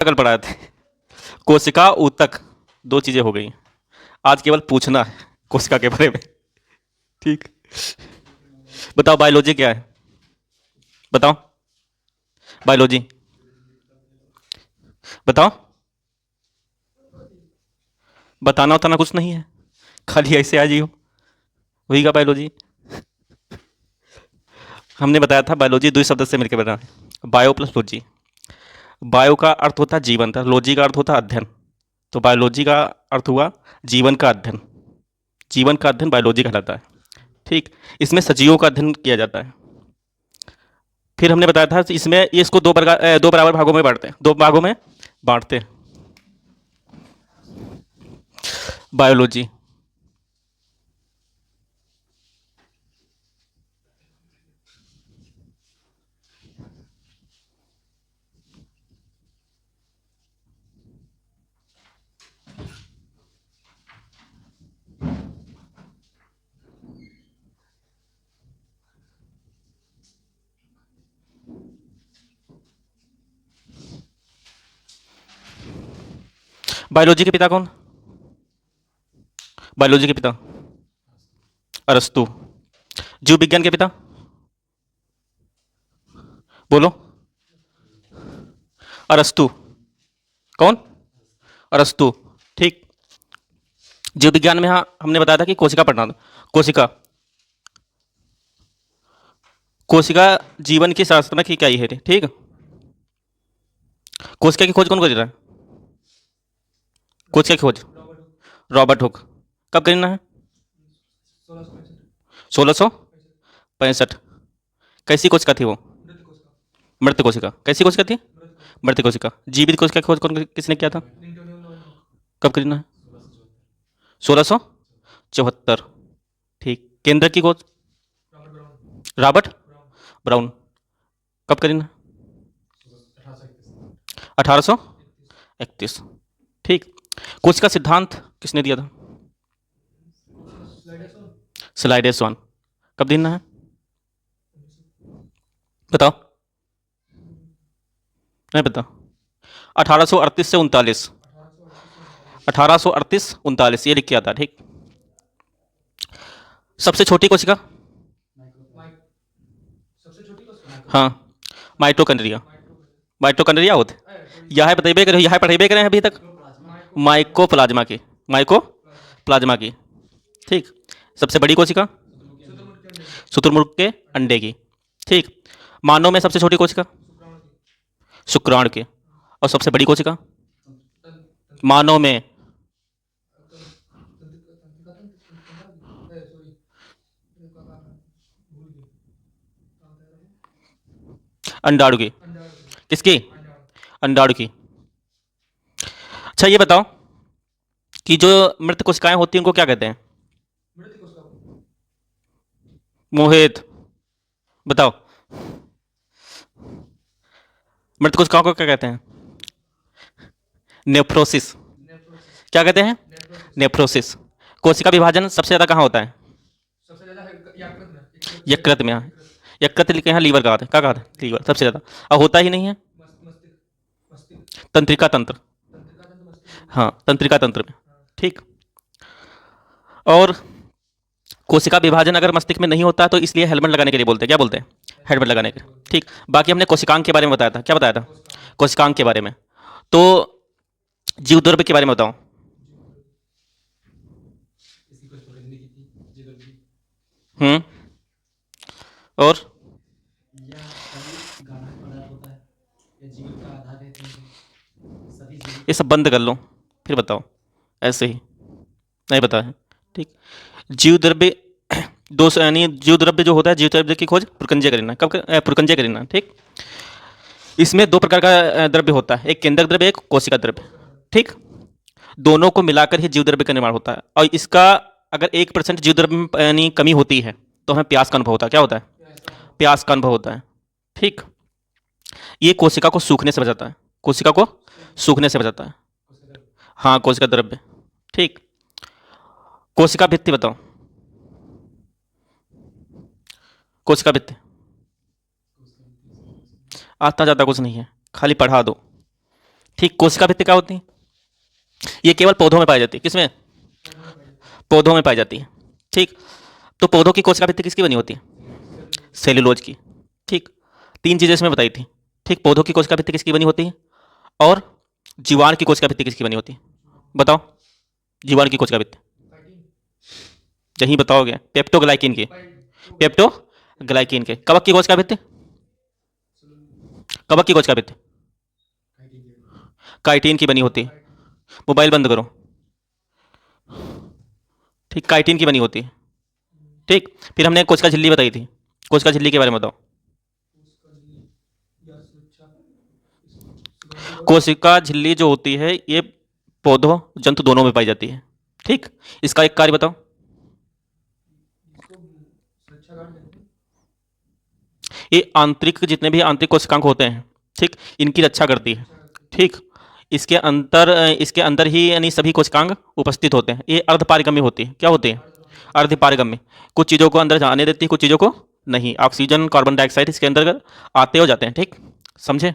कल पढ़ाए थे। कोशिका ऊतक, दो चीजें हो गई। आज केवल पूछना है कोशिका के बारे में। ठीक। बताओ बायोलॉजी क्या है, बताओ बायोलॉजी, बताओ। बताना उताना कुछ नहीं है, खाली ऐसे आ जियो, वही का बायोलॉजी। हमने बताया था बायोलॉजी दो शब्द से मिलकर बना है, बायो प्लस लॉजी। बायो का अर्थ होता है जीवन था, लॉजी का अर्थ होता है अध्ययन। तो बायोलॉजी का अर्थ हुआ जीवन का अध्ययन। जीवन का अध्ययन बायोलॉजी कहलाता है। ठीक। इसमें सजीवों का अध्ययन किया जाता है। फिर हमने बताया था इसमें ये इसको दो बराबर भागों में बांटते हैं, दो भागों में बांटते हैं बायोलॉजी। बायोलॉजी के पिता कौन? बायोलॉजी के पिता अरस्तु। जीव विज्ञान के पिता बोलो। अरस्तु। कौन? अरस्तु। ठीक। जीव विज्ञान में हाँ हमने बताया था कि कोशिका पढ़ना था। कोशिका, कोशिका जीवन की शास्त्र की इकाई है। ठीक। कोशिका की खोज कौन कर रहा है? कोशिका की खोज रॉबर्ट हुक। कब करना है? 1665। कैसी कोशिका थी वो? मृत कोशिका। कैसी कोशिका थी? मृत कोशिका। जीवित कोशिका की खोज कौन किसने किया था? कब करना है? 1674। ठीक। केंद्र की खोज रॉबर्ट ब्राउन। कब करना? 1831। ठीक। कोशिका सिद्धांत किसने दिया था? स्लाइडेस वन। कब देना है? बताओ। नहीं पता। 1838 से 39। 1838-39 ये लिख के आता। ठीक। सबसे छोटी कोशिका? हाँ, माइटोकॉन्ड्रिया। माइटोकॉन्ड्रिया होते यह पढ़ेबे करे, यह पढ़ेबे करे हैं अभी तक। माइकोप्लाज्मा की, माइको प्लाज्मा की। ठीक। सबसे बड़ी कोशिका? शुतुरमुर्ग के अंडे की। ठीक। मानव में सबसे छोटी कोशिका? शुक्राणु की। और सबसे बड़ी कोशिका मानव में? अंडाणु की। किसकी? अंडाणु की। अच्छा ये बताओ कि जो मृत कोशिकाएं होती हैं उनको क्या कहते हैं? मोहित बताओ, मृत कोशिकाओं को क्या कहते हैं? नेफ्रोसिस। क्या कहते हैं? नेफ्रोसिस। कोशिका विभाजन सबसे ज्यादा कहाँ होता है? यकृत में। यकृत लिखे यहाँ लीवर कहा था, क्या कहा था? लीवर सबसे ज्यादा। अब होता ही नहीं है। तंत्रिका तंत्र। हाँ, तंत्रिका तंत्र में। ठीक। और कोशिका विभाजन अगर मस्तिष्क में नहीं होता तो इसलिए हेलमेट लगाने के लिए बोलते हैं, क्या बोलते हैं? हेलमेट लगाने के। ठीक। बाकी हमने कोशिकांग के बारे में बताया था, क्या बताया था? कोशिकांग के बारे में। तो जीव द्रव्य के बारे में बताओ। हम्म। और ये सब बंद कर लो, फिर बताओ ऐसे ही। नहीं पता है। ठीक। जीव द्रव्य दो यानी जीव द्रव्य जो होता है, जीव द्रव्य की खोज पुरकंजे करीना कब पुरकंजे करीना। ठीक। इसमें दो प्रकार का द्रव्य होता है, एक केंद्रक द्रव्य, एक कोशिका द्रव्य। ठीक। दोनों को मिलाकर ही जीव द्रव्य का निर्माण होता है। और इसका अगर 1% जीव द्रव्य में यानी कमी होती है तो हमें प्यास का अनुभव होता है। क्या होता है? प्यास का अनुभव होता है। ठीक। ये कोशिका को सूखने से बचाता है, कोशिका को सूखने से बचाता है। हाँ, कोशिका द्रव्य। ठीक। कोशिका भित्ति बताओ। कोशिका भित्ति आता जाता कुछ नहीं है, खाली पढ़ा दो। ठीक, कोशिका भित्ति क्या होती है? ये केवल पौधों में पाई जाती है। किसमें? पौधों में पाई जाती है। ठीक, तो पौधों की कोशिका भित्ति किसकी बनी होती है? सेल्यूलोज की। ठीक, तीन चीजें इसमें बताई थी। ठीक, पौधों की कोशिका भित्ति किसकी बनी होती है और जीवाणु की कोशिका भित्ति किसकी बनी होती है? बताओ, जीवाणु की कोशिका भित्ति यही बताओगे, पेप्टोग्लाइकिन की। पेप्टोग्लाइकिन के। कवक की कोशिका भित्ति? कवक की कोशिका भित्ति काइटिन की बनी होती है। मोबाइल बंद करो। ठीक, काइटिन की बनी होती है। ठीक, फिर हमने कोशिका झिल्ली बताई थी। कोशिका झिल्ली के बारे में बताओ। कोशिका झिल्ली जो होती है ये पौधों जंतु दोनों में पाई जाती है। ठीक, इसका एक कार्य बताओ। ये आंतरिक, जितने भी आंतरिक कोशिकांग होते हैं, ठीक, इनकी रक्षा करती है। ठीक, इसके अंदर ही यानी सभी कोशिकांग उपस्थित होते हैं। ये अर्धपारगम्य होती है। क्या होती है? अर्धपारगम्य। कुछ चीज़ों को अंदर जाने देती है, कुछ चीज़ों को नहीं। ऑक्सीजन, कार्बन डाइऑक्साइड इसके अंदर आते हो जाते हैं। ठीक, समझे?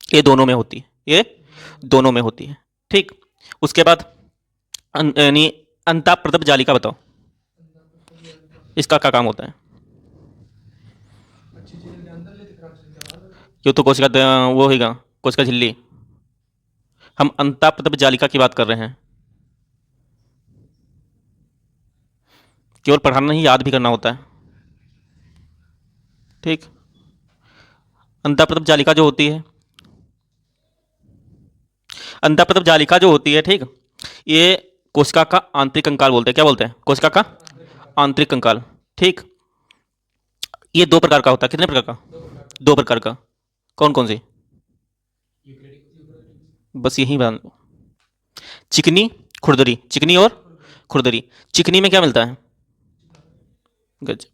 ये दोनों में होती है, ये दोनों में होती है। ठीक, उसके बाद यानी अंतःप्रदप जालिका बताओ, इसका क्या काम होता है? ये तो कोशिका वो होगा, कोशिका झिल्ली। हम अंतःप्रदप जालिका की बात कर रहे हैं। केवल पढ़ाना नहीं, याद भी करना होता है। ठीक, अंतःप्रदप जालिका जो होती है, अंतःप्रदप जालिका जो होती है, ठीक, ये कोशिका का आंतरिक कंकाल बोलते हैं। क्या बोलते हैं? कोशिका का आंतरिक कंकाल। ठीक, ये दो प्रकार का होता है। कितने प्रकार का? दो प्रकार का। कौन कौन सी? बस यही बात। चिकनी, खुरदरी। चिकनी और खुरदरी। चिकनी में क्या मिलता है? गज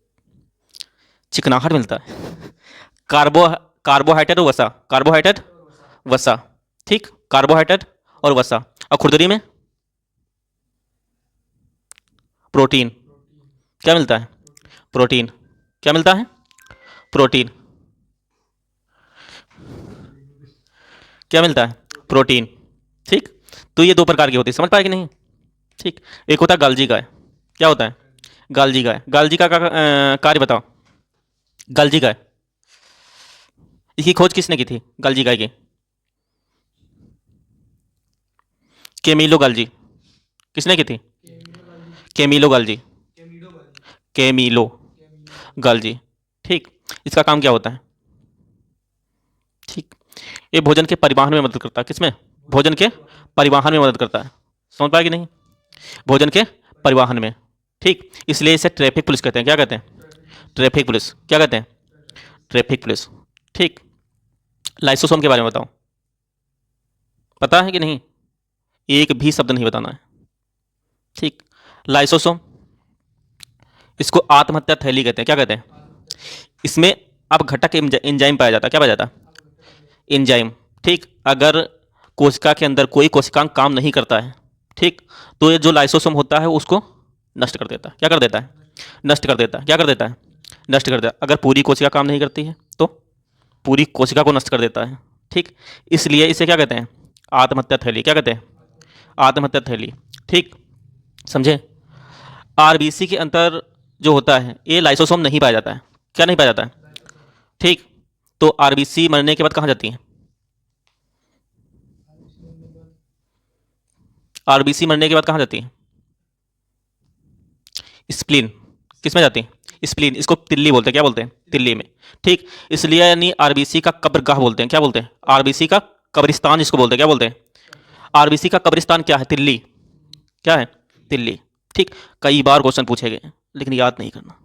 चिकनाहट मिलता है। कार्बो कार्बोहाइड्रेट और वसा। कार्बोहाइड्रेट, वसा। ठीक, कार्बोहाइड्रेट और वसा। और खुरदरी में प्रोटीन। क्या मिलता है? प्रोटीन। क्या मिलता है? प्रोटीन। क्या मिलता है? प्रोटीन। ठीक, तो ये दो प्रकार की होती है। समझ पाए कि नहीं? ठीक, एक होता है गाल्जी गाय। क्या होता है? गाल्जी गाय। गाल्जी का कार्य बताओ। गाल्जी गाय, इसकी खोज किसने की थी? गाल्जी गाय की। केमिलो गाल्जी। किसने की थी? केमिलो गाल्जी। केमिलो गाल्जी। ठीक, इसका काम क्या होता है? ठीक, ये भोजन के परिवहन में मदद करता है। किसमें? भोजन के परिवहन में मदद करता है। समझ पाए कि नहीं? भोजन के परिवहन में। ठीक, इसलिए इसे ट्रैफिक पुलिस कहते हैं। क्या कहते हैं? Traffic police. क्या कहते हैं? Traffic police. ठीक, लाइसोसोम के बारे में बताओ। पता है कि नहीं? एक भी शब्द नहीं बताना है। ठीक, लाइसोसोम, इसको आत्महत्या थैली कहते हैं। क्या कहते हैं? इसमें अब घटक एंजाइम पाया जाता है। क्या पाया जाता है? एंजाइम। ठीक, अगर कोशिका के अंदर कोई कोशिकांग काम नहीं करता है, ठीक, तो ये जो लाइसोसोम होता है उसको नष्ट कर देता है। क्या कर देता है? नष्ट कर देता है। क्या कर देता है? नष्ट कर देता है। अगर पूरी कोशिका काम नहीं करती है तो पूरी कोशिका को नष्ट कर देता है। ठीक, इसलिए इसे क्या कहते हैं? आत्महत्या थैली। क्या कहते हैं? आत्महत्या थैली। ठीक, समझे? आरबीसी के अंदर जो होता है ये लाइसोसोम नहीं पाया जाता है। क्या नहीं पाया जाता है? ठीक, तो आरबीसी मरने के बाद कहाँ जाती है? आरबीसी मरने के बाद कहाँ जाती है? स्प्लीन। किस में जाती है? स्प्लीन। इसको तिल्ली बोलते हैं। क्या बोलते हैं? तिल्ली में। ठीक, इसलिए यानी आरबीसी का कब्रगाह बोलते हैं। क्या बोलते हैं? आरबीसी का कब्रिस्तान जिसको बोलते हैं। क्या बोलते हैं? आरबीसी का कब्रिस्तान क्या है? तिल्ली। क्या है? तिल्ली। ठीक, कई बार क्वेश्चन पूछे गए लेकिन याद नहीं करना।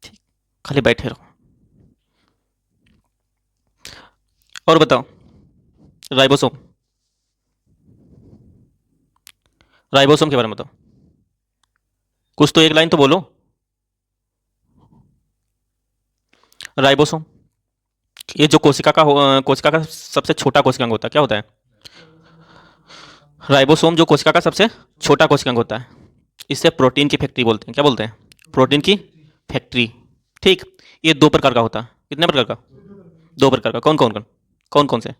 ठीक, खाली बैठे रहो। और बताओ, राइबोसोम। राइबोसोम के बारे में बताओ। कुछ तो एक लाइन तो बोलो। राइबोसोम, ये जो कोशिका का सबसे छोटा कोशिकांग होता है। क्या होता है? राइबोसोम जो कोशिका का सबसे छोटा कोशिकांग होता है, इससे प्रोटीन की फैक्ट्री बोलते हैं। क्या बोलते हैं? प्रोटीन की फैक्ट्री। ठीक, ये दो प्रकार का होता है। कितने प्रकार का? दो प्रकार का। कौन कौन कौन कौन कौन से?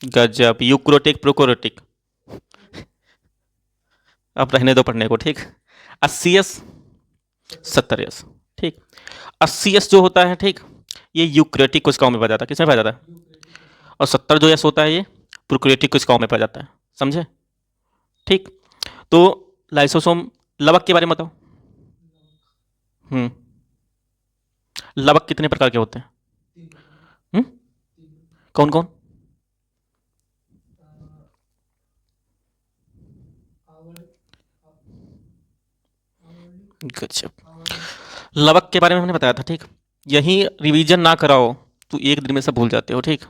गजब, यूक्रोटिक प्रोकोरोटिक। अब रहने दो पढ़ने को, ठीक। 80s 70s, ठीक। 80s जो होता है, ठीक, ये यूक्रेटिक कोशिकाओं में पाया जाता है। किसमें पाया जाता है? और 70 जो यस होता है, ये प्रोक्रिएटिक कोशिकाओं में पाया जाता है। समझे? ठीक। तो लाइसोसोम, लवक के बारे में बताओ। हम्म लवक कितने प्रकार के होते हैं? हम्म कौन कौन? गजब। लवक के बारे में हमने बताया था, ठीक। यही रिवीजन ना कराओ तो एक दिन में सब भूल जाते हो, ठीक।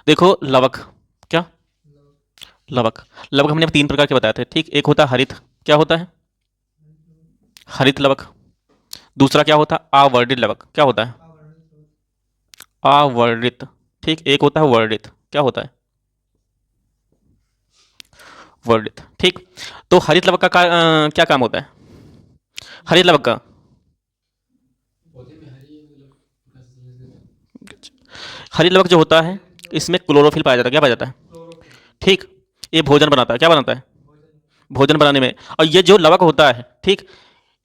देखो लवक, क्या लवक, लवक हमने 3 प्रकार के बताए थे, ठीक। एक होता है हरित, क्या होता है? हरित लवक। दूसरा क्या होता है? आवर्णित लवक, क्या होता है? आवर्णित, ठीक। एक होता है वर्णित, क्या होता है? वर्णित, ठीक। तो हरित लवक का क्या काम होता है? हरित लवक का, हरित लवक जो होता है, इसमें क्लोरोफिल पाया जाता है। क्या पाया जाता है? ठीक। ये भोजन बनाता है। क्या बनाता है? भोजन बनाने में। और ये जो लवक होता है, ठीक,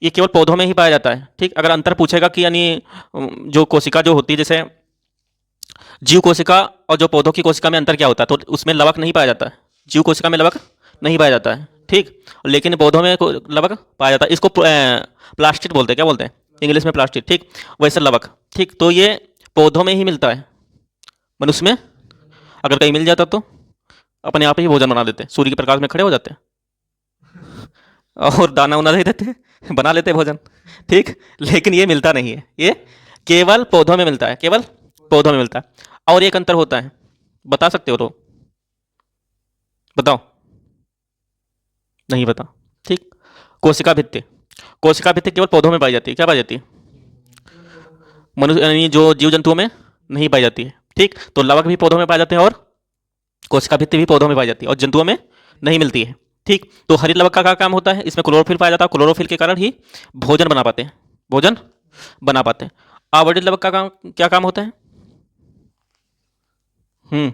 ये केवल पौधों में ही पाया जाता है, ठीक। अगर अंतर पूछेगा कि यानी जो कोशिका जो होती है, जैसे जीव कोशिका और जो पौधों की कोशिका में अंतर क्या होता है, तो उसमें लवक नहीं पाया जाता है। जीव कोशिका में लवक नहीं पाया जाता है, ठीक। लेकिन पौधों में लवक पाया जाता है। इसको प्लास्टिड बोलते हैं। क्या बोलते हैं इंग्लिश में? प्लास्टिड, ठीक। वैसे लवक, ठीक, तो ये पौधों में ही मिलता है। मनुष्य में अगर कहीं मिल जाता तो अपने आप ही भोजन बना देते, सूर्य के प्रकाश में खड़े हो जाते और दाना उना दे देते, बना लेते भोजन, ठीक। लेकिन ये मिलता नहीं है, ये केवल पौधों में मिलता है, केवल पौधों में मिलता है। और एक अंतर होता है, बता सकते हो तो बताओ। नहीं बता, ठीक। कोशिका भित्ति, कोशिका भित्ति केवल पौधों में पाई जाती है। क्या पाई जाती है? मनुष्य यानी जो जीव जंतुओं में नहीं पाई जाती है, ठीक। तो लवक भी पौधों में पाए जाते हैं और कोशिका भित्ति भी पौधों में पाई जाती है और जंतुओं में नहीं मिलती है, ठीक। तो हरित लवक का क्या काम होता है? इसमें क्लोरोफिल पाया जाता है। क्लोरोफिल के कारण ही भोजन बना पाते हैं, भोजन बना पाते हैं। आवर्णित लवक का काम क्या काम होता है? हम्म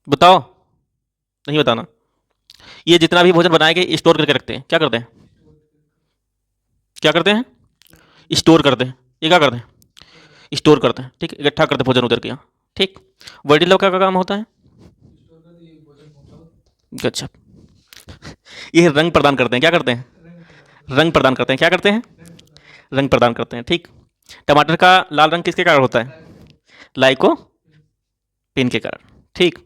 बताओ। नहीं बताना। ये जितना भी भोजन बनाएंगे स्टोर करके रखते हैं। क्या करते हैं? क्या करते हैं? स्टोर करते हैं। ये क्या करते हैं? स्टोर करते हैं, ठीक। इकट्ठा करते हैं भोजन उधर के यहाँ, ठीक। वर्टिकल का क्या काम होता है? गच्छा। ये रंग प्रदान करते हैं। क्या करते हैं? रंग प्रदान करते हैं। क्या करते हैं? रंग प्रदान करते हैं, ठीक। टमाटर का लाल रंग किसके कारण होता है? लाइको पिन के कारण, ठीक।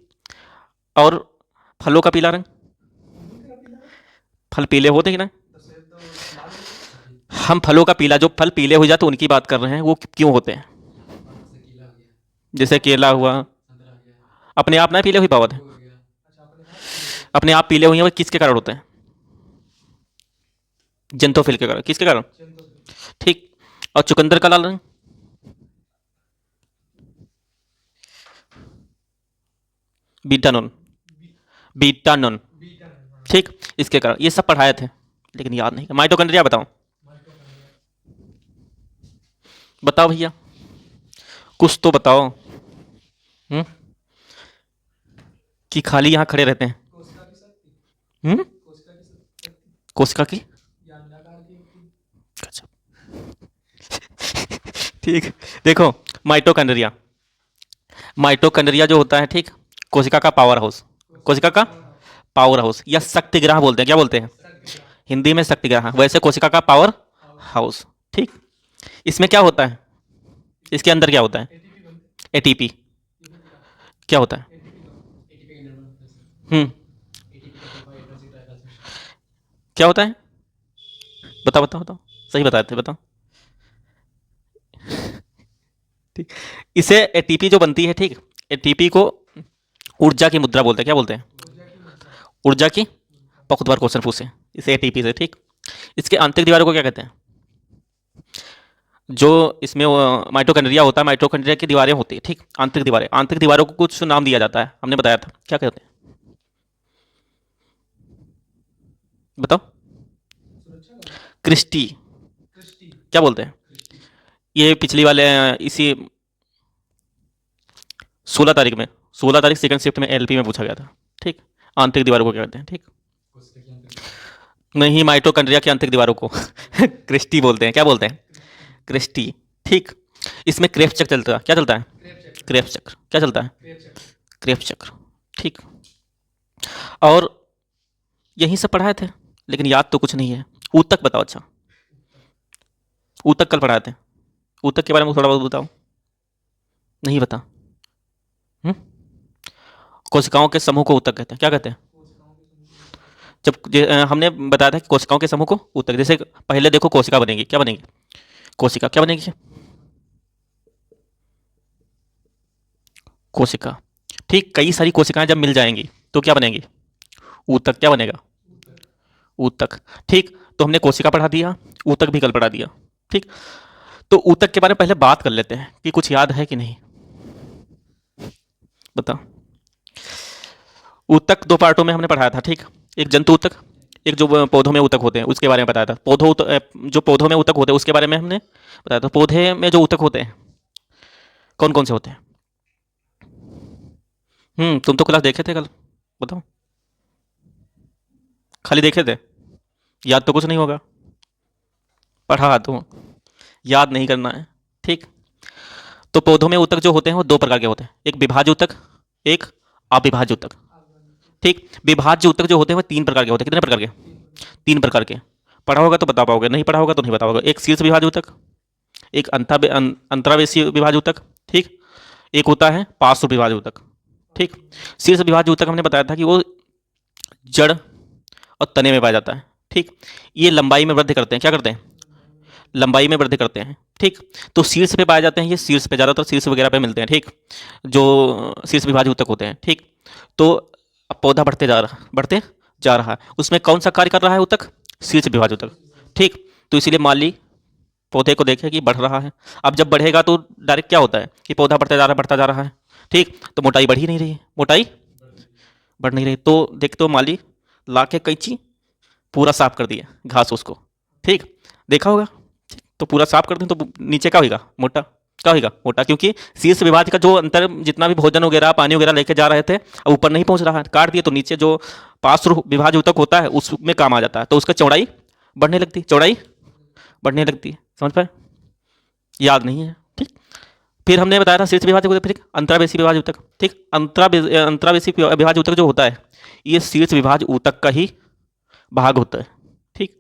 और फलों का पीला रंग, फल पीले होते हैं ना? हम फलों का पीला, जो फल पीले हो जाते उनकी बात कर रहे हैं, वो क्यों होते हैं? जैसे केला हुआ, अपने आप ना पीले हुई पावत है, अपने आप पीले हुई हैं, वो किसके कारण होते हैं? जंतोफिल के कारण। किसके कारण? ठीक। और चुकंदर का लाल रंग? बीटानोन, बीटानोन, ठीक। इसके कारण। ये सब पढ़ाए थे लेकिन याद नहीं। माइटोकॉन्ड्रिया बताओ, बताओ भैया, कुछ तो बताओ। हम्म कि खाली यहाँ खड़े रहते हैं? हम्म कोशिका की, गजब। ठीक। देखो, माइटोकॉन्ड्रिया, माइटोकॉन्ड्रिया जो होता है, ठीक, कोशिका का पावर हाउस, कोशिका का पावर हाउस या शक्तिग्रह बोलते हैं। क्या बोलते हैं हिंदी में? शक्तिग्रह। वैसे कोशिका का पावर हाउस, ठीक। इसमें क्या होता है? इसके अंदर क्या होता है? एटीपी। क्या होता है? हम्म क्या होता है? बताओ बताओ बताओ, सही बताए थे, बताओ। ठीक। इसे एटीपी जो बनती है, ठीक, एटीपी को ऊर्जा की मुद्रा बोलते हैं। क्या बोलते हैं? ऊर्जा की। बहुत बार क्वेश्चन पूछे इसे एटीपी से, ठीक। इसके आंतरिक दीवारों को क्या कहते हैं? जो इसमें माइटोकॉन्ड्रिया होता है, माइटोकॉन्ड्रिया की दीवारें होती है, ठीक। आंतरिक दीवारें, आंतरिक दीवारों को कुछ नाम दिया जाता है, हमने बताया था। क्या कहते हैं? बताओ। क्रिस्टी। क्या बोलते हैं? ये पिछली वाले इसी 16 तारीख में, 16 तारीख सेकंड शिफ्ट में एलपी में पूछा गया था। ठीक, आंतरिक दीवारों को क्या कहते हैं? ठीक, नहीं, माइटोकॉन्ड्रिया की आंतरिक दीवारों को क्रिस्टी बोलते हैं। क्या बोलते हैं? क्रिस्टी। ठीक, इसमें क्रेफ्ट चक्र चलता है। क्या चलता है? क्रेफ्ट चक्र। क्या चलता है? क्रेफ्ट चक्र। ठीक, और यही सब पढ़ाए थे, लेकिन याद तो कुछ नहीं है। ऊतक बताओ। अच्छा, ऊतक कल पढ़ाए थे, ऊतक के बारे में थोड़ा बहुत बताओ। नहीं बता। हम्म? कोशिकाओं के समूह को ऊतक कहते हैं। क्या कहते हैं? जब हमने बताया था कि कोशिकाओं के समूह को ऊतक, जैसे पहले देखो कोशिका बनेगी। क्या बनेगी? कोशिका। क्या बनेगी? कोशिका। ठीक, कई सारी कोशिकाएं जब मिल जाएंगी तो क्या बनेंगी? ऊतक। क्या बनेगा? ऊतक। ठीक, तो हमने कोशिका पढ़ा दिया, ऊतक भी कल पढ़ा दिया। ठीक, तो ऊतक के बारे में पहले बात कर लेते हैं कि कुछ याद है कि नहीं। बताओ। ऊतक दो पार्टों में हमने पढ़ाया था। ठीक, एक जंतु ऊतक, एक जो पौधों में ऊतक होते हैं उसके बारे में बताया था। जो पौधों में ऊतक होते हैं उसके बारे में हमने बताया था। पौधे में जो ऊतक होते हैं कौन कौन से होते हैं? तुम तो क्लास देखे थे कल। बताओ। खाली देखे थे, याद तो कुछ नहीं होगा। पढ़ा तो याद नहीं करना है। ठीक, तो पौधों में ऊतक जो होते हैं वो दो प्रकार के होते हैं, एक विभाज्य ऊतक, एक अविभाज्य ऊतक। ठीक, विभाज्य ऊतक जो होते हैं वो 3 प्रकार के होते हैं। कितने प्रकार के? 3 प्रकार के। पढ़ा होगा तो बता पाओगे, नहीं पढ़ा होगा तो नहीं बता पाओगे। एक शीर्ष विभाज्य ऊतक, एक अंतरावेशी विभाज्य ऊतक। ठीक, एक होता है पार्श्व विभाज्य ऊतक। ठीक, शीर्ष विभाज्य ऊतक हमने बताया था कि वो जड़ और तने में पाया जाता है। ठीक, ये लंबाई में वृद्धि करते हैं। क्या करते हैं? लंबाई में वृद्धि करते हैं। ठीक, तो शीर्ष पे पाए जाते हैं, ये शीर्ष पे, ज़्यादातर शीर्ष वगैरह पे मिलते हैं। ठीक, जो शीर्ष विभाज्य ऊतक होते हैं। ठीक, तो अब पौधा बढ़ते जा रहा है, उसमें कौन सा कार्य कर रहा है ऊतक? शीर्ष विभाज्य ऊतक। ठीक, तो इसीलिए माली पौधे को देखे कि बढ़ रहा है। अब जब बढ़ेगा तो डायरेक्ट क्या होता है कि पौधा बढ़ता जा रहा है। ठीक, तो मोटाई बढ़ ही नहीं रही है, मोटाई बढ़ नहीं रही, तो देखते हो माली ला के कैंची पूरा साफ कर दिया घास उसको। ठीक, देखा होगा। तो पूरा साफ कर दें तो नीचे क्या होगा? मोटा। क्या होगा? मोटा, क्योंकि शीर्ष विभाज का जो अंतर, जितना भी भोजन वगैरह पानी वगैरह लेके जा रहे थे, अब ऊपर नहीं पहुंच रहा है, काट दिए, तो नीचे जो पार्श्व विभाज ऊतक होता है उसमें काम आ जाता है, तो उसका चौड़ाई बढ़ने लगती है। चौड़ाई बढ़ने लगती है। समझ पाए? याद नहीं है। ठीक, फिर हमने बताया था शीर्ष विभाजक ऊतक, फिर अंतरावेशी विभाज ऊतक। ठीक, अंतरावेशी विभाज ऊतक जो होता है ये शीर्ष विभाज ऊतक का ही भाग होता है। ठीक,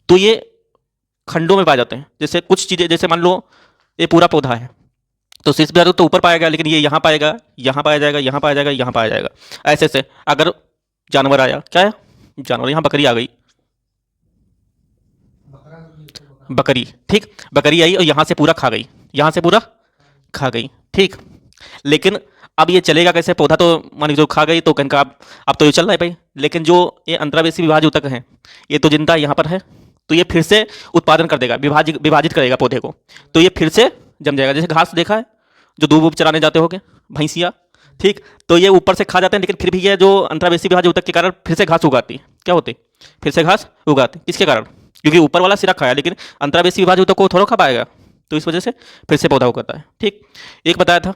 तो ये खंडों में पाए जाते हैं। जैसे कुछ चीज़ें, जैसे मान लो ये पूरा पौधा है, तो शीर्ष विभाजक तो ऊपर पाएगा, लेकिन ये यहाँ पाएगा, यहाँ पाया जाएगा, यहाँ पाया जाएगा, यहाँ पाया जाएगा। ऐसे से अगर जानवर आया, क्या है? जानवर, यहाँ बकरी आ गई, बकरी। ठीक, बकरी आई और यहाँ से पूरा खा गई, यहाँ से पूरा खा गई। ठीक, लेकिन अब ये चलेगा कैसे? पौधा तो मान लीजिए जो खा गई तो कहें अब तो ये चल रहा है भाई, लेकिन जो ये अंतरावेशी विभाज ऊतक है ये तो जिंदा यहाँ पर है, तो ये फिर से उत्पादन कर देगा, विभाजित करेगा पौधे को, तो ये फिर से जम जाएगा। जैसे घास देखा है, जो दूब चराने जाते होगे भैंसिया। ठीक, तो ये ऊपर से खा जाते हैं, लेकिन फिर भी ये जो अंतरावेशी विभाज ऊतक के कारण फिर से घास उगाती है। क्या होती? फिर से घास उगाती, किसके कारण? क्योंकि ऊपर वाला सिरा खाया, लेकिन अंतरावेशी विभाज ऊतक को थोड़ा खा पाएगा, तो इस वजह से फिर से पौधा उगाता है। ठीक, एक बताया था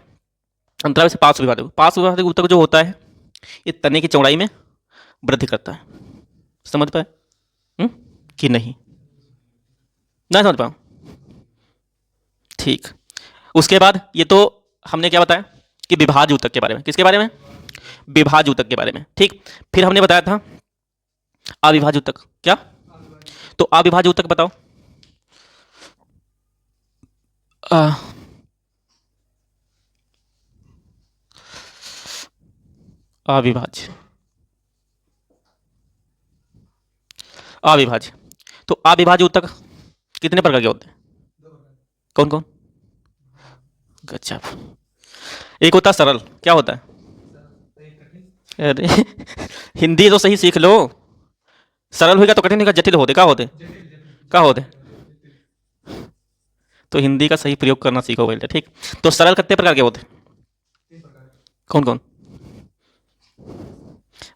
अंतरावेशी पार्श्व विभाजक। पार्श्व विभाजक ऊतक जो होता है ये तने की चौड़ाई में वृद्धि करता है। समझ पाए कि नहीं? ना समझ पाओ? ठीक, उसके बाद ये तो हमने क्या बताया कि विभाज्य ऊतक के बारे में। किसके बारे में? विभाज्य ऊतक के बारे में। ठीक, फिर हमने बताया था अविभाज्य ऊतक। क्या? तो अविभाज्य ऊतक बताओ। अविभाज्य, अविभाज्य, तो अविभाज्य ऊतक कितने प्रकार के होते हैं? कौन कौन? गजब। एक होता सरल। क्या होता है? अरे हिंदी तो सही सीख लो। सरल होगा तो कठिन होगा, जटिल होते क्या होते? क्या होते? तो हिंदी का सही प्रयोग करना सीखो पहले। ठीक, तो सरल कितने प्रकार के होते? कौन कौन?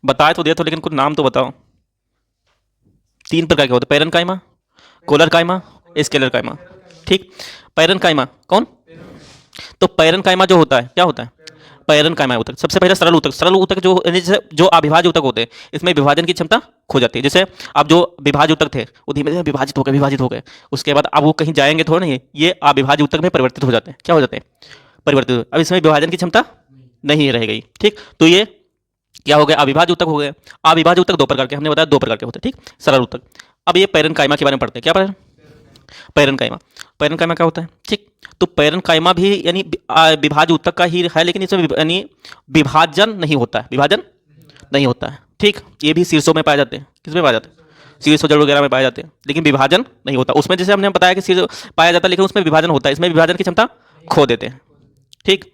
बताए तो दे तो, लेकिन कुछ नाम तो बताओ। 3 प्रकार के होते, पैरन काइमा, कोलर काइमा, स्केलर काइमा। ठीक, पैरन काइमा कौन? तो पैरन काइमा जो होता है क्या होता है? पैरन कायमा ऊतक। सबसे पहले सरल ऊतक जो यानी जैसे जो अविभाज्य ऊतक होते हैं इसमें विभाजन की क्षमता खो जाती है। जैसे अब जो विभाज्य ऊतक थे वो धीमे धीमे विभाजित हो गए, उसके बाद अब वो कहीं जाएंगे थोड़ा नहीं, ये अविभाज्य ऊतक में परिवर्तित हो जाते हैं। क्या हो जाते हैं? परिवर्तित। अब इसमें विभाजन की क्षमता नहीं रह गई। ठीक, तो ये क्या हो गया? अविभाज्य ऊतक हो गए। अविभाज्य ऊतक दो प्रकार के, हमने बताया दो प्रकार के होते हैं। ठीक, सरल ऊतक। अब ये पैरन कायमा के बारे में पढ़ते हैं। क्या पढ़े? पैरन कायमा। पैरन कायमा क्या होता है? ठीक, तो पैरन कायमा भी यानी विभाज्य ऊतक का ही है, लेकिन इसमें यानी विभाजन नहीं होता है, विभाजन नहीं होता है। ठीक, ये भी शीर्षों में पाए जाते हैं। किसमें पाए जाते हैं? शीर्षों जड़ वगैरह में पाए जाते हैं, लेकिन विभाजन नहीं होता उसमें। जैसे हमने बताया कि शीर्ष पाया जाता है लेकिन उसमें विभाजन होता है, इसमें विभाजन की क्षमता खो देते हैं। ठीक,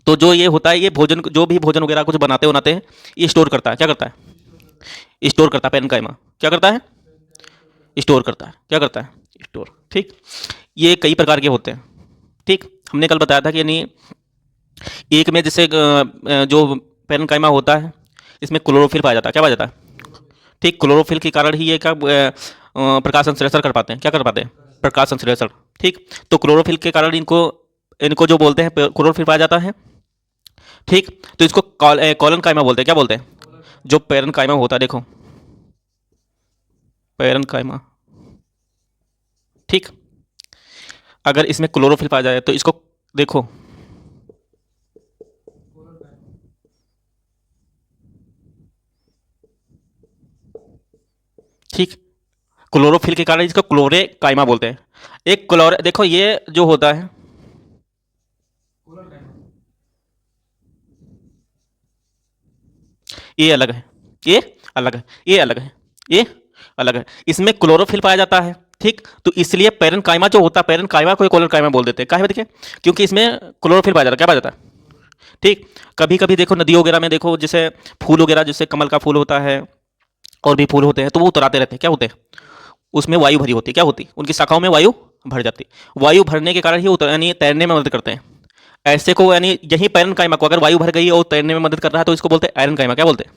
तो जो ये होता है, ये भोजन जो भी भोजन वगैरह कुछ बनाते हैं ये स्टोर करता है। क्या करता है? स्टोर करता है। पैरन कायमा क्या करता है? स्टोर करता है। क्या करता है? स्टोर। ठीक, ये कई प्रकार के होते हैं। ठीक, हमने कल बताया था कि यानी एक में जैसे जो पैरन कायमा होता है इसमें क्लोरोफिल पाया जाता है। क्या पाया जाता है? ठीक, क्लोरोफिल के कारण ही ये क्या प्रकाश संश्लेषण कर पाते हैं। क्या कर पाते हैं? प्रकाश संश्लेषण। ठीक, तो क्लोरोफिल के कारण इनको इनको जो बोलते हैं क्लोरोफिल पाया जाता है। ठीक, तो इसको कॉलन कायमा बोलते हैं। क्या बोलते हैं? जो पैरन कायमा होता है, देखो पैरन कायमा। ठीक, अगर इसमें क्लोरोफिल पाया जाए तो इसको देखो, ठीक, क्लोरोफिल के कारण इसको क्लोरे कायमा बोलते हैं। एक क्लोरे, देखो ये जो होता है ये अलग है, ये अलग है, ये अलग है, ये अलग है। इसमें क्लोरोफिल पाया जाता है। ठीक, तो इसलिए पैरन कायमा जो होता है, पैरन कायमा को कोलर कायमा बोल देते हैं। काहे देखिए, क्योंकि इसमें क्लोरोफिल पाया जाता है। क्या पाया जाता है? ठीक, कभी कभी देखो नदियों वगैरह में देखो, जैसे फूल वगैरह, जैसे कमल का फूल होता है और भी फूल होते हैं, तो वो उतराते रहते हैं। क्या होते हैं? उसमें वायु भरी होती है। क्या होती? उनकी शाखाओं में वायु भर जाती। वायु भरने के कारण ही उतर यानी तैरने में मदद करते हैं। ऐसे को यानी यही पैरन कायमा को अगर वायु भर गई और तैरने में मदद कर रहा है तो इसको बोलते हैं आयरन कायमा। क्या बोलते हैं?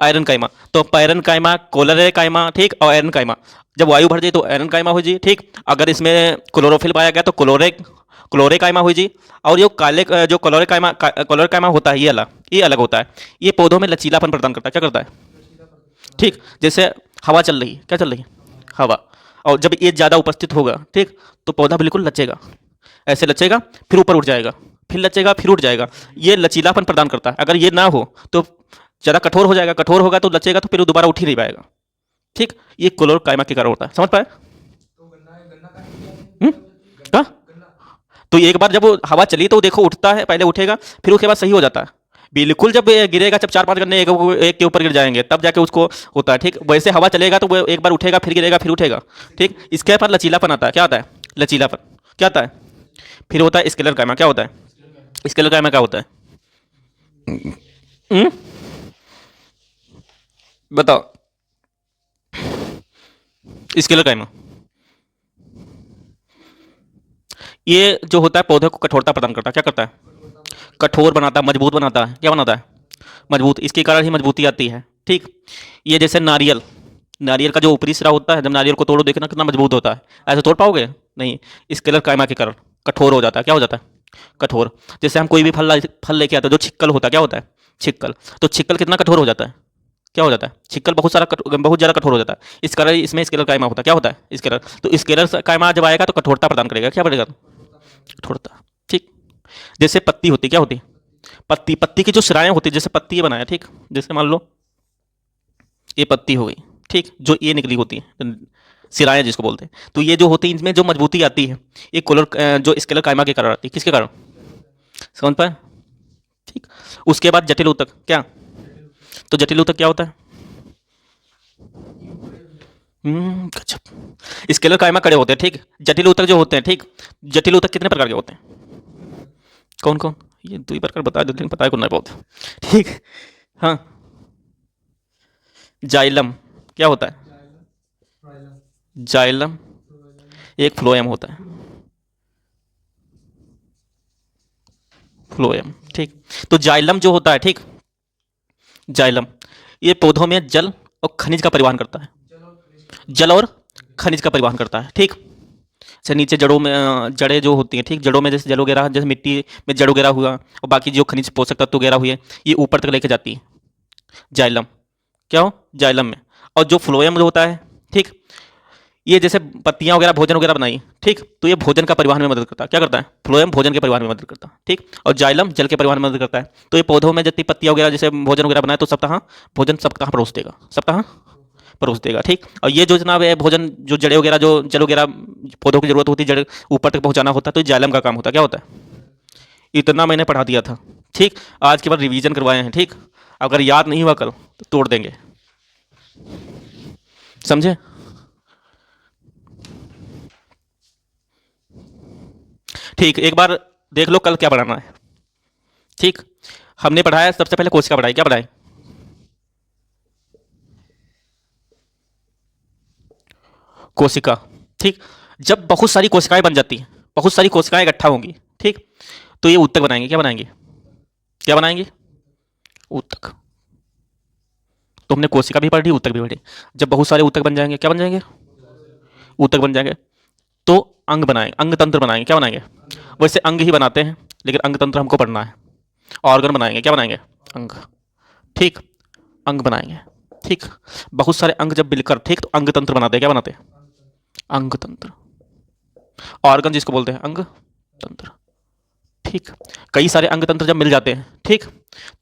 आयरन कायमा। तो पैरन कायमा, कोलरे कायमा, ठीक, और आयरन कायमा। जब वायु भर जाए तो आयरन कायमा हो जी। ठीक, अगर इसमें क्लोरोफिल पाया गया तो क्लोरे कायमा हो जी। और ये काले जो क्लोरे कायमा होता है ये अलग होता है। ये पौधों में लचीलापन प्रदान करता है। क्या करता है? ठीक, जैसे हवा चल रही है, क्या चल रही है? हवा। और जब ये ज़्यादा उपस्थित होगा, ठीक, तो पौधा बिल्कुल लचेगा, ऐसे लचेगा, फिर ऊपर उठ जाएगा, फिर लचेगा, फिर उठ जाएगा। ये लचीलापन प्रदान करता है। अगर ये ना हो तो ज़्यादा कठोर हो जाएगा, कठोर होगा तो लचेगा, तो फिर वो दोबारा उठ ही नहीं पाएगा। ठीक, ये क्लोर कायमा के कारण होता है। समझ पाए? हाँ, तो एक बार जब वो हवा चली तो देखो उठता है, पहले उठेगा, फिर उसके बाद सही हो जाता है। बिल्कुल जब ये गिरेगा, जब 4-5 गन्ने एक के ऊपर गिर जाएंगे तब जाके उसको होता है। ठीक, वैसे हवा चलेगा तो वो एक बार उठेगा, फिर गिरेगा, फिर उठेगा। ठीक, इसके बाद लचीलापन आता है। क्या आता है? लचीलापन। क्या आता है? फिर होता है स्केलर कायमा। क्या होता है? स्केलर कायमा क्या होता है? हम्म? बताओ। स्केलर कायमा ये जो होता है पौधे को कठोरता प्रदान करता है। क्या करता है? कठोर बनाता है, मजबूत बनाता है। क्या बनाता है? मजबूत। इसके कारण ही मजबूती आती है। ठीक, ये जैसे नारियल, नारियल का जो ऊपरी सिरा होता है, जब नारियल को तोड़ो देखना कितना मजबूत होता है। ऐसे तोड़ पाओगे नहीं। स्केलर कायमा के कारण कठोर हो जाता है। क्या हो जाता है? कठोर। जैसे हम कोई भी फल लेके आते हैं, जो छिक्कल होता है, क्या होता है? छिक्कल। तो छिक्कल कितना कठोर हो जाता है? क्या हो जाता है? छिक्कल बहुत ज़्यादा कठोर हो जाता है। इस कारण इसमें स्केलर कायमा होता है। क्या होता है? स्केलर। तो स्केलर कायमा जब आएगा तो कठोरता प्रदान करेगा। क्या बढ़ेगा? कठोरता। ठीक, जैसे पत्ती होती है। क्या होती है? पत्ती। पत्ती की जो सिराएं होती है, जैसे पत्ती ये बनाया, ठीक, जैसे मान लो ये पत्ती हो गई, ठीक, जो ये निकली होती है सिराएं जिसको बोलते हैं, तो ये जो होती है इनमें जो मजबूती आती है ये कोलर जो स्केलर कायमा के कारण आती है। किसके कारण? समझ पाए? ठीक, उसके बाद जटिल ऊतक। क्या? तो जटिल ऊतक क्या होता है? गजब। स्केलर कायमा खड़े होते हैं, ठीक, जटिल ऊतक जो होते हैं, ठीक, जटिल ऊतक कितने प्रकार के होते हैं? कौन कौन? ये दो ही प्रकार बता दो, लेकिन पता है कौन है बहुत। ठीक, हाँ, जाइलम। क्या होता है? जाइलम। एक फ्लोएम होता है, फ्लोएम। ठीक, तो जाइलम जो होता है, ठीक, जाइलम ये पौधों में जल और खनिज का परिवहन करता है। जल और खनिज का परिवहन करता है। ठीक, से नीचे जड़ों में जड़ें जो होती हैं, ठीक, जड़ों में जैसे जल वगैरह, जैसे मिट्टी में जड़ वगैरह हुआ और बाकी जो खनिज पोषक तत्व वगैरह हुए, ये ऊपर तक लेके जाती है जाइलम। क्या हो? जाइलम में। और जो फ्लोएम जो होता है, ठीक, ये जैसे पत्तियां वगैरह भोजन वगैरह बनाई, ठीक, तो ये भोजन का परिवहन में मदद करता है। क्या करता है? फ्लोएम भोजन के परिवहन में मदद करता है, ठीक, और जाइलम जल के परिवहन में मदद करता है। तो ये पौधों में जितनी पत्तियां वगैरह जैसे भोजन वगैरह बनाए तो सब कहाँ भोजन सब कहाँ परोस देगा, सब कहाँ परोस देगा, ठीक। और ये जो जनाब है भोजन जो जड़े वगैरह जो जल वगैरह पौधों की जरूरत होती है जड़ ऊपर तक पहुंचाना होता है, तो ये जाइलम का काम होता है। क्या होता है? इतना मैंने पढ़ा दिया था, ठीक। आज के बाद रिवीजन करवाए हैं, ठीक। अगर याद नहीं हुआ कल तो तोड़ देंगे, समझे? ठीक, एक बार देख लो कल क्या पढ़ाना है, ठीक। हमने पढ़ाया सबसे पहले कोशिका पढ़ाई। क्या पढ़ाई? कोशिका, ठीक। जब बहुत सारी कोशिकाएं बन जाती हैं, बहुत सारी कोशिकाएं इकट्ठा होंगी, ठीक, तो ये ऊतक बनाएंगे। क्या बनाएंगे? क्या बनाएंगे? ऊतक। तो हमने कोशिका भी पढ़ी, ऊतक भी पढ़ी। जब बहुत सारे ऊतक बन जाएंगे, क्या बन जाएंगे? ऊतक बन जाएंगे, तो अंग बनाएंगे, अंग तंत्र बनाएंगे। क्या बनाएंगे? वैसे अंग ही बनाते हैं, लेकिन अंग तंत्र हमको पढ़ना है। ऑर्गन बनाएंगे। क्या बनाएंगे? अंग, ठीक, अंग बनाएंगे, ठीक। बहुत सारे अंग जब मिलकर, ठीक, तो अंग तंत्र बनाते हैं। क्या बनाते हैं? अंग तंत्र। ऑर्गन जिसको बोलते हैं अंग तंत्र, ठीक। कई सारे अंग तंत्र जब मिल जाते हैं, ठीक,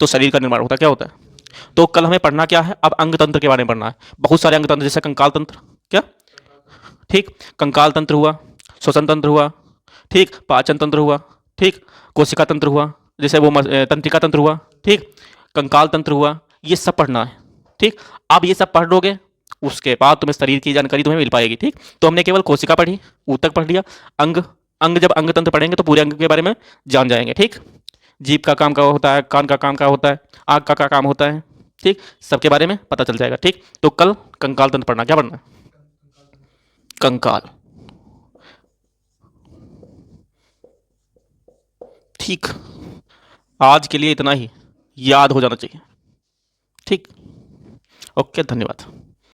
तो शरीर का निर्माण होता है। क्या होता है? तो कल हमें पढ़ना क्या है? अब अंग तंत्र के बारे में पढ़ना है। बहुत सारे अंग तंत्र जैसे कंकाल तंत्र, क्या, ठीक, कंकाल तंत्र हुआ, श्वसन तंत्र हुआ, ठीक, पाचन तंत्र हुआ, ठीक, कोशिका तंत्र हुआ, जैसे वो तंत्रिका तंत्र हुआ, ठीक, कंकाल तंत्र हुआ, ये सब पढ़ना है, ठीक। अब ये सब पढ़ लोगे, उसके बाद तुम्हें शरीर की जानकारी तुम्हें मिल पाएगी, ठीक। तो हमने केवल कोशिका पढ़ी, ऊतक पढ़ लिया, अंग, अंग जब अंग तंत्र पढ़ेंगे तो पूरे अंग के बारे में जान जाएंगे, ठीक। जीभ का काम क्या होता है, कान का काम क्या होता है, आँख का क्या काम होता है, ठीक, सबके बारे में पता चल जाएगा, ठीक। तो कल कंकाल तंत्र पढ़ना। क्या पढ़ना है? कंकाल, ठीक। आज के लिए इतना ही, याद हो जाना चाहिए, ठीक। ओके, धन्यवाद।